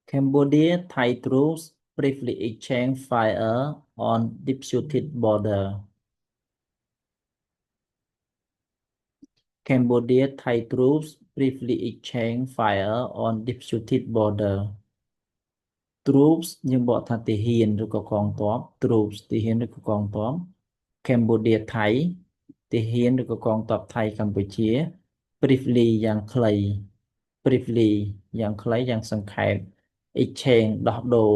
Cambodia Thai troops briefly exchanged fire on disputed border. Cambodia Thai troops briefly exchanged fire on disputed border. Troops យើងបកថាទាហានឬក៏កងទ័ព troops ទាហានឬក៏កងទ័ព Cambodia ថៃទាហានឬក៏កងទ័ពថៃកម្ពុជា briefly យ៉ាងខ្លី briefly យ៉ាងខ្លីយ៉ាងសង្ខេប exchange ដោះដូរ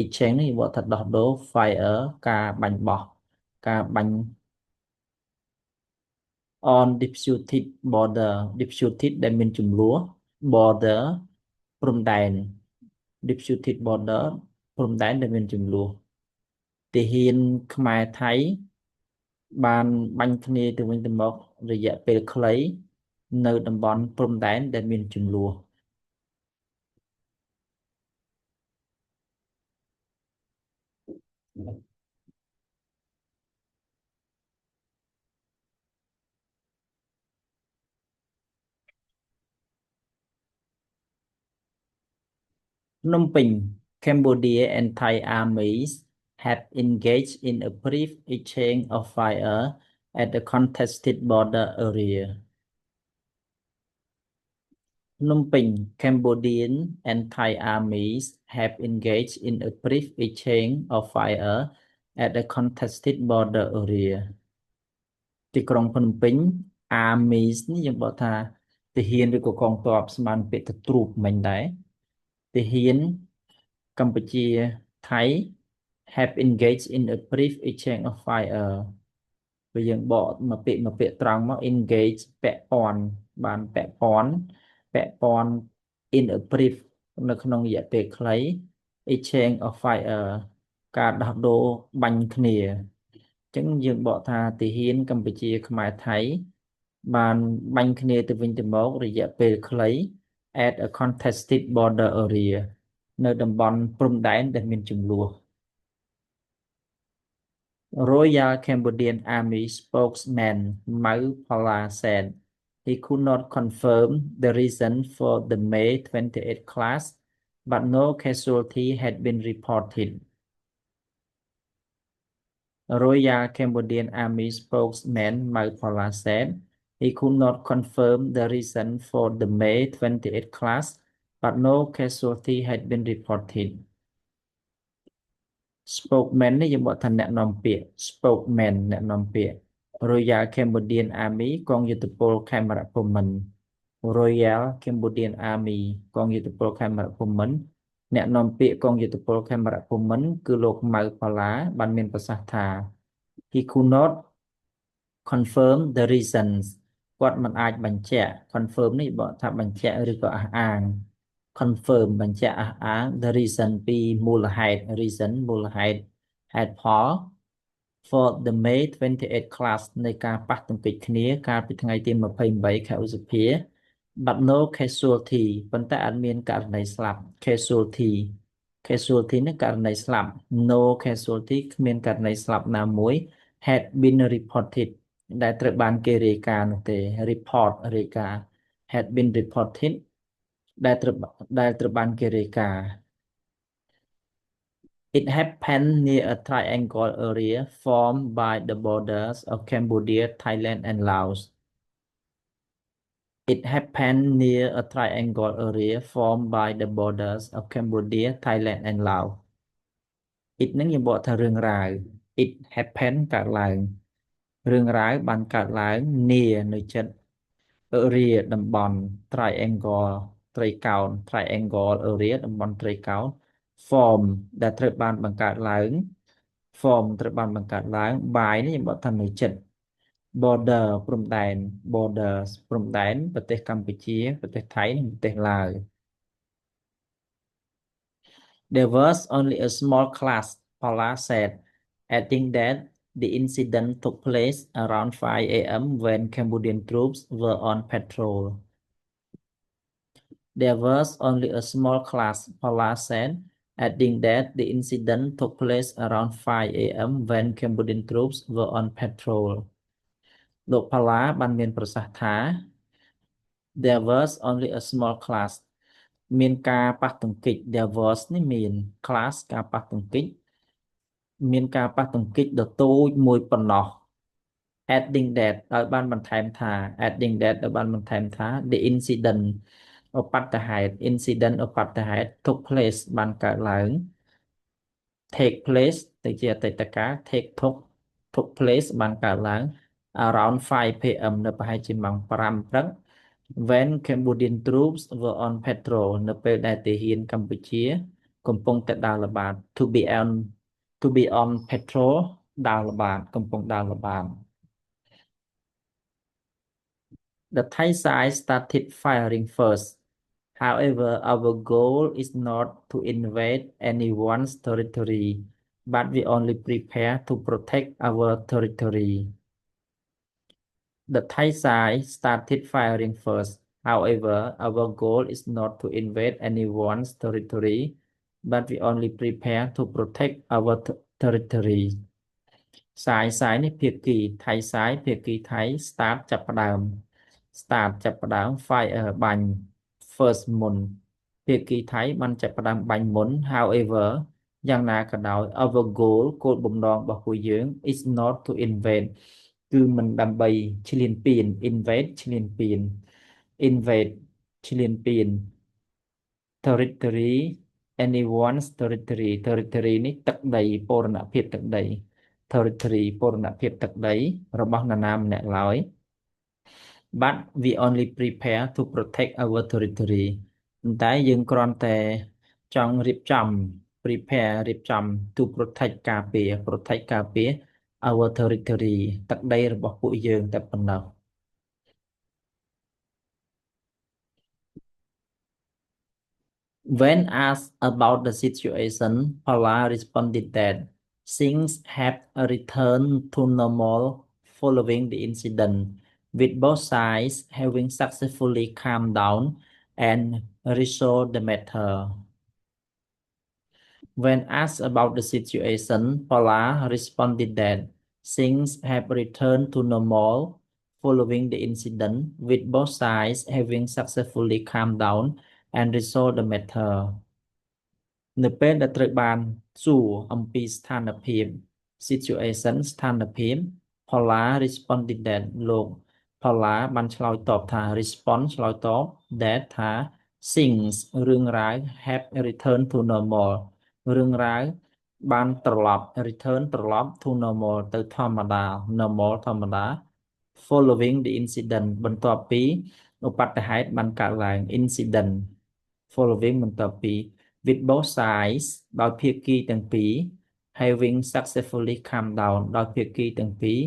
exchange នេះយើងបកថាដោះដូរ fire ការបាញ់បោះការបាញ់ on disputed border disputed ដែលមានចំនួន border ព្រំដែន disputed border ព្រំដែនដែលមានចំនួនទាហានខ្មែរថៃបានបាញ់គ្នាទៅវិញទៅមករយៈពេលខ្លីនៅតំបន់ព្រំដែនដែលមានចំនួនភ្នំពេញ Cambodia and Thai armies had engaged in a brief exchange of fire at the contested border area. Phnom Penh, Cambodian and Thai armies have engaged in a brief exchange of fire at the contested border area. ទីក្រុងភ្នំពេញ armies នេះយើងបកថាទាហានឬក៏កងទ័ពស្មានពាក្យទៅទ្រូបមិនដែរទាហានកម្ពុជាថៃ have engaged in a brief exchange of fire ពេលយើងបកមកពាក្យត្រង់មក engage ពាក់ព័ន្ធបានពាក់ព័ន្ធ in a brief នៅក្នុងរយៈពេលខ្លី exchange of fire ការដោះដូរបាញ់គ្នាអញ្ចឹងយើងបកថាទាហានកម្ពុជាខ្មែរថៃបានបាញ់គ្នាទៅវិញទៅមករយៈពេលខ្លី at a contested border area នៅតំបន់ព្រំដែនដែលមានជម្លោះ Royal Cambodian Army spokesman Mau Phala said he could not confirm the reason for the May 28 clash, but no casualty had been reported. Royal Cambodian Army spokesman Mau Phala said he could not confirm the reason for the May 28 clash, but no casualty had been reported. Spokesman នេះយើងបកថាអ្នកនាំពាក្យ spokesman អ្នកនាំពាក្យ Royal Cambodian Army កងយុទ្ធពលខេមរភូមិន្ទ Royal Cambodian Army កងយុទ្ធពលខេមរភូមិន្ទអ្នកនាំពាក្យកងយុទ្ធពលខេមរភូមិន្ទគឺលោកម៉ៅផល្លាបានមានប្រសាសន៍ថា he could not confirm the reasons គាត់មិនអាចបញ្ជាក់ confirm នេះបកថាបញ្ជាក់ឬក៏អះអាងconfirm បញ្ជាក់អះអាង the reason ពីមូលហេតុ reason មូលហេតុហេតុផល for the May 28 class នៃការប៉ះទង្គិចគ្នាកាលពីថ្ងៃទី28ខែឧសភា but no casualty ប៉ុន្តែអត់មានករណីស្លាប់ casualty នេះករណីស្លាប់ no casualty គ្មានករណីស្លាប់ណាមួយ had been reported ដែលត្រូវបានគេរាយការណ៍នោះទេ report រាយការណ៍ had been reported ដែលត្រូវបានគេរាយការណ៍ It happened near a triangle area formed by the borders of Cambodia, Thailand and Laos. It happened near a triangle area formed by the borders of Cambodia, Thailand and Laos. It នឹងយើងបកថារឿងរ៉ាវ It happened កើតឡើងរឿងរ៉ាវបានកើតឡើង near នៅជិត area តំបន់ triangle ត្រីកោណ triangle area តំបន់ត្រីកោណ form ដែលត្រូវបានបង្កើតឡើង form ត្រូវបានបង្កើតឡើង by នេះយើងបកថានៅជិត border ព្រំដែន borders ព្រំដែនប្រទេសកម្ពុជាប្រទេសថៃនិងប្រទេសឡាវ There was only a small class, Paula said, adding that the incident took place around 5 a.m. when Cambodian troops were on patrol. There was only a small class, Paula said, adding that the incident took place around 5 a.m. when Cambodian troops were on patrol. លោក Paula បានមានប្រសាសន៍ថា There was only a small class មានការប៉ះទង្គិច there was នេះមាន class ការប៉ះទង្គិចមានការប៉ះទង្គិចដ៏តូចមួយប៉ុណ្ណោះ adding that ដោយបានបន្ថែមថា adding that ដោយបានបន្ថែមថា the incident ឧបទ្ទហេតុ incident ឧបទ្ទហេតុ took place បានកើតឡើង take place ទៅជាអតីតកាល took place បានកើតឡើង around 5 p.m. នៅប្រហែលជាម៉ោង5ព្រឹក when Cambodian troops were on patrol នៅពេលដែលទាហានកម្ពុជាកំពុងតែដើរល្បាត to be on patrol ដើរល្បាតកំពុងដើរល្បាត The Thai side started firing first. However, our goal is not to invade anyone's territory, but we only prepare to protect our territory. The Thai side started firing first. However, our goal is not to invade anyone's territory, but we only prepare to protect our territory. សាយនេះភាគីថៃសាយភាគីថៃ start ចាប់ផ្ដើម fire បាញ់ first មុនភាគីថៃបានចាប់ផ្ដើមបាញ់មុន however យ៉ាងណាក៏ដោយ our goal គោលបំណងរបស់ពួកយើង is not to invade គឺមិនដើម្បីឈ្លានពាន invade ឈ្លានពាន invade ឈ្លានពាន territory anyone's territory នេះទឹកដីបូរណភាពទឹកដី territory បូរណភាពទឹកដីរបស់នរណាម្នាក់ឡើយ but we only prepare to protect our territory ប៉ុន្តែយើងគ្រាន់តែចង់រៀបចំ prepare រៀបចំ to protect ការពារ protect ការពារ our territory ទឹកដីរបស់ពួកយើងតែប៉ុណ្ណោះ When asked about the situation, Paula responded that things have returned to normal following the incident, with both sides having successfully calmed down and resolved the matter. When asked about the situation, Paula responded that things have returned to normal following the incident, with both sides having successfully calmed down and resolved the matter. នៅពេលដែលត្រូវបានសួរអំពីស្ថានភាព situation ស្ថានភាព Paula responded that លោក Paula បានឆ្លើយតបថា respond ឆ្លើយតប that ថា things រឿងរ៉ាវ have returned to normal រឿងរ៉ាវបានត្រឡប់ return ត្រឡប់ to normal ទៅធម្មតា normal ធម្មតា following the incident បន្ទាប់ពីឧបទ្ទហេតុបានកើតឡើង incident following បន្ទាប់ពី with both sides ដោយភាគីទាំងពីរ having successfully calmed down ដោយភាគីទាំងពីរ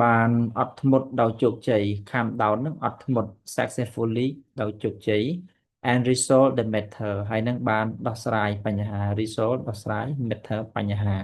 បានអត់ធ្មត់ដោយជោគជ័យ calm down នឹងអត់ធ្មត់ successfully ដោយជោគជ័យ and resolve the matter ហើយនឹងបានដោះស្រាយបញ្ហា resolve ដោះស្រាយ matter បញ្ហា